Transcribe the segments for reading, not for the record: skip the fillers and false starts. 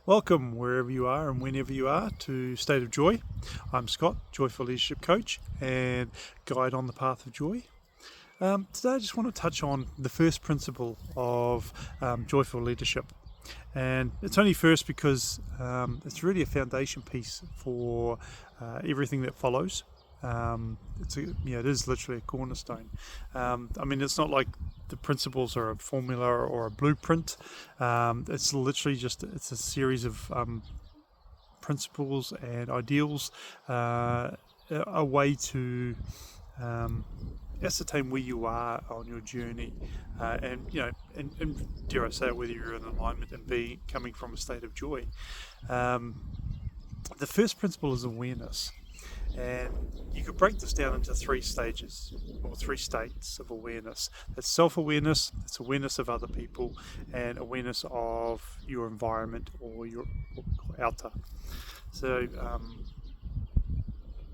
Welcome wherever you are and whenever you are to State of Joy. I'm Scott, Joyful Leadership Coach and Guide on the Path of Joy. Today I just want to touch on the first principle of joyful leadership. And it's only first because it's really a foundation piece for everything that follows. It is literally a cornerstone. It's not like the principles are a formula or a blueprint. It's literally it's a series of principles and ideals, a way to ascertain where you are on your journey, and dare I say it, whether you're in alignment and coming from a state of joy. The first principle is awareness. And you could break this down into three stages or three states of awareness. That's self-awareness, it's awareness of other people, and awareness of your environment or your outer. So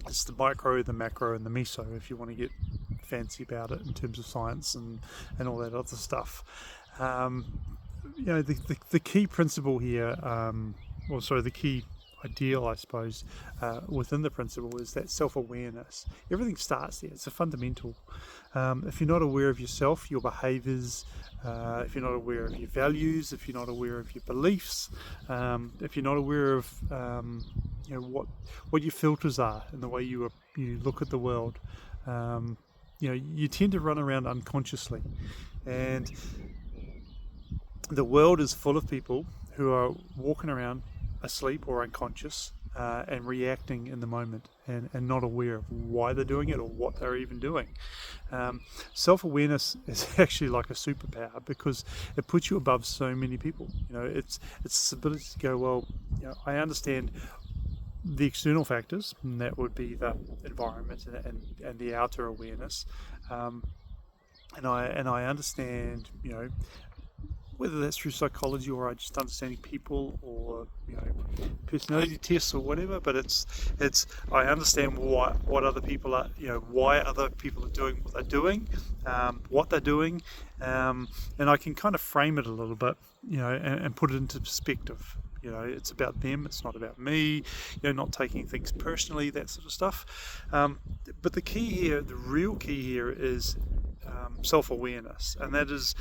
it's the micro, the macro, and the meso, if you want to get fancy about it in terms of science and all that other stuff. The key principle here, the key ideal, I suppose, within the principle is that self-awareness. Everything starts there. It's a fundamental. If you're not aware of yourself, your behaviors, if you're not aware of your values, if you're not aware of your beliefs, if you're not aware of what your filters are and the way you look at the world, you tend to run around unconsciously. And the world is full of people who are walking around asleep or unconscious, and reacting in the moment and not aware of why they're doing it or what they're even doing. Self-awareness is actually like a superpower because it puts you above so many people. It's this ability to go, I understand the external factors, and that would be the environment and the outer awareness, and I understand, whether that's through psychology or I just understanding people or personality tests or whatever, but it's I understand what other people are, why other people are doing what they're doing, what they're doing, and I can kind of frame it a little bit, and put it into perspective. It's about them, it's not about me, not taking things personally, that sort of stuff. But the key here, the real key here is self-awareness, and that is,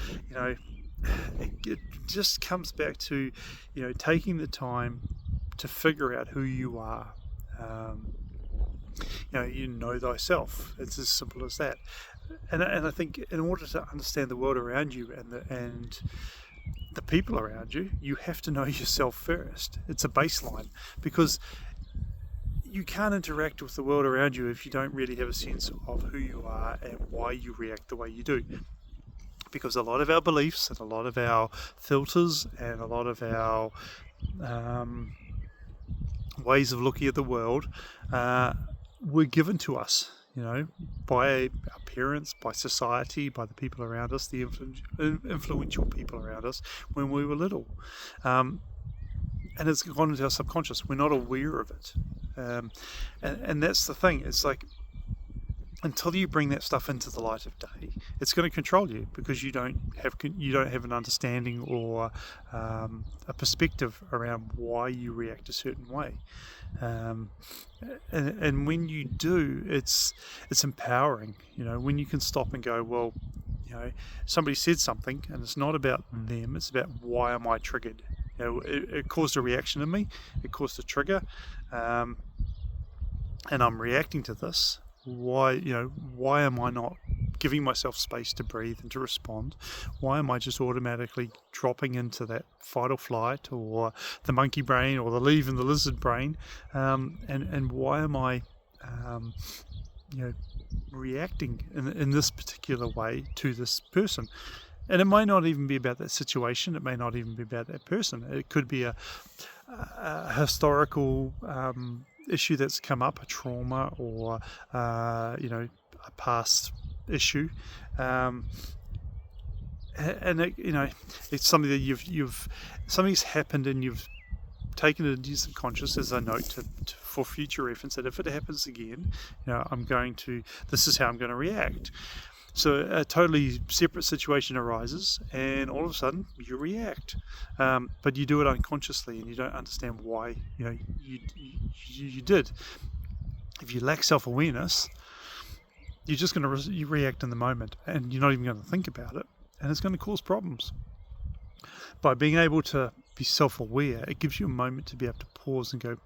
it just comes back to, taking the time to figure out who you are. You know thyself. It's as simple as that. And I think in order to understand the world around you and the people around you, you have to know yourself first. It's a baseline, because you can't interact with the world around you if you don't really have a sense of who you are and why you react the way you do. Because a lot of our beliefs and a lot of our filters and a lot of our ways of looking at the world were given to us, by our parents, by society, by the people around us, the influential people around us when we were little. And it's gone into our subconscious. We're not aware of it. And that's the thing. It's like, until you bring that stuff into the light of day, it's going to control you, because you don't have an understanding or a perspective around why you react a certain way. And when you do, it's empowering. When you can stop and go, somebody said something, and it's not about them; it's about why am I triggered. It caused a reaction in me. It caused a trigger, and I'm reacting to this. Why am I not giving myself space to breathe and to respond? Why am I just automatically dropping into that fight or flight, or the monkey brain, or the leave and the lizard brain? And why am I reacting in this particular way to this person? And it may not even be about that situation. It may not even be about that person. It could be a historical issue that's come up, a trauma, or a past issue, and it's something that something's happened, and you've taken it into your subconscious as a note for future reference, that if it happens again, this is how I'm going to react. So a totally separate situation arises, and all of a sudden you react, but you do it unconsciously, and you don't understand why. You did. If you lack self-awareness, you're just going to you react in the moment, and you're not even going to think about it, and it's going to cause problems. By being able to be self-aware, it gives you a moment to be able to pause and go,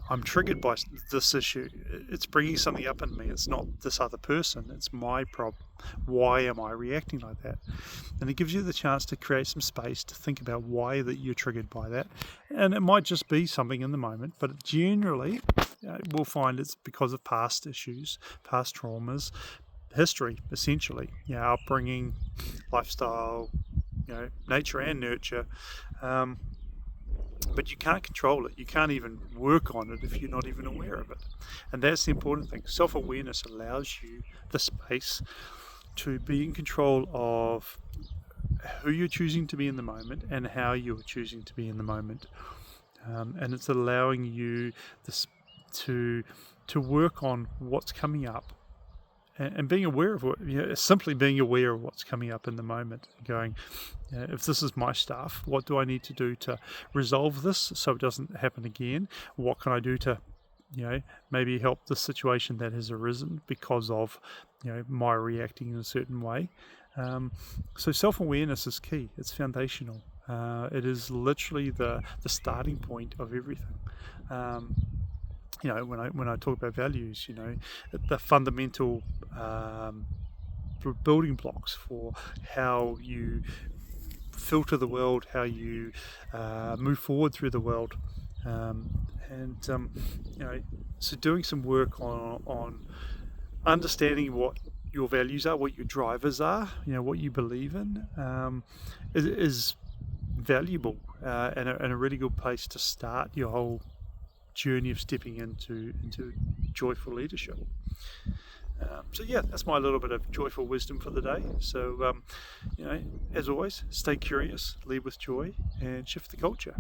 I'm triggered by this issue. It's bringing something up in me. It's not this other person. It's my problem. Why am I reacting like that? And it gives you the chance to create some space to think about why that you're triggered by that. And it might just be something in the moment, but generally we'll find it's because of past issues, past traumas, history, essentially. Upbringing, lifestyle, nature and nurture. But you can't control it. You can't even work on it if you're not even aware of it. And that's the important thing. Self-awareness allows you the space to be in control of who you're choosing to be in the moment and how you're choosing to be in the moment. And it's allowing you this to work on what's coming up and being aware of what, simply being aware of what's coming up in the moment, going, if this is my stuff, what do I need to do to resolve this so it doesn't happen again? What can I do to, maybe help the situation that has arisen because of, my reacting in a certain way? So self-awareness is key. It's foundational. It is literally the starting point of everything. When I talk about values, the fundamental building blocks for how you filter the world, how you move forward through the world, so doing some work on understanding what your values are, what your drivers are, what you believe in, is valuable and a really good place to start your whole journey of stepping into joyful leadership. That's my little bit of joyful wisdom for the day. So as always, stay curious, lead with joy, and shift the culture.